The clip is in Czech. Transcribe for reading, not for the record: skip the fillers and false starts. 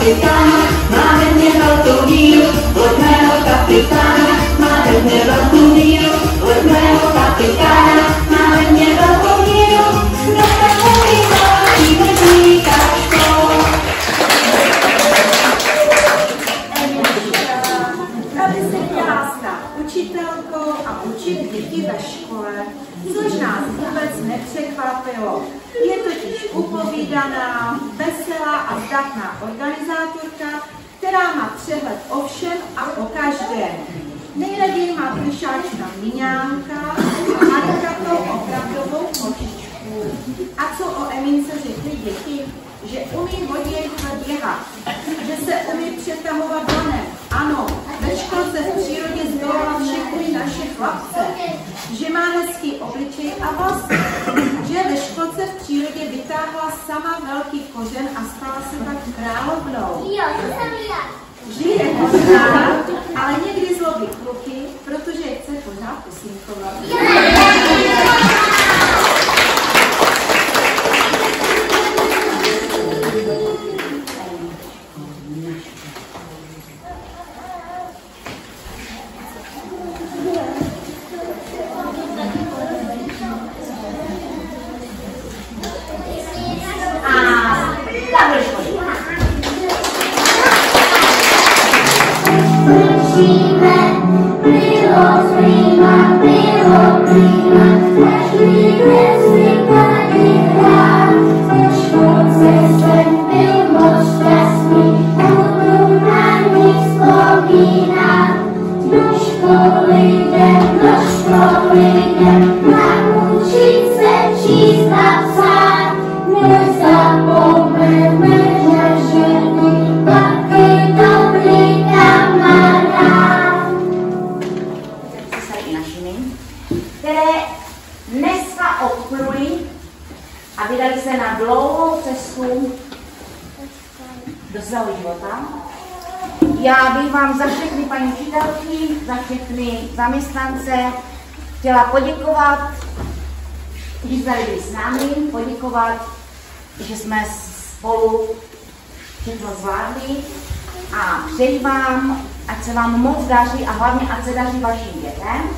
kapitána, má ve mně velkou víru, od mého kapitána, má ve mně velkou víru, od mého kapitána, má ve mně velkou víru, kdo takový malý bezvíkačko. Tady se chtěla stát učitelkou a učit děti ve škole, což nás vůbec nepřekvapilo. Je totiž upovídaná, veselá a zdatná organizátorka, která má přehled o všem a o každém. Nejraději má plišáčka Miňánka a Markatou opravdovou kočičku. A co o Emince řekli děti? Že umí hodně rychle běhat, že se umí přetahovat lanem. Ano, ve školce v přírodě zdolala všechny naše chlapce. Že má hezký obličej a vlasy. Že ve školce v přírodě vytáhla sama velký kořen a stala se tak královnou. Jo, to jsem já. Že je hodná, ale někdy zlobí kluky, protože je chce pořád posínkovat. Já bych vám za všechny paní učitelky, za všechny zaměstnance chtěla poděkovat, že jste byli s námi, poděkovat, že jsme spolu všechno zvládli a přeji vám, ať se vám moc daří a hlavně ať se daří vašim dětem.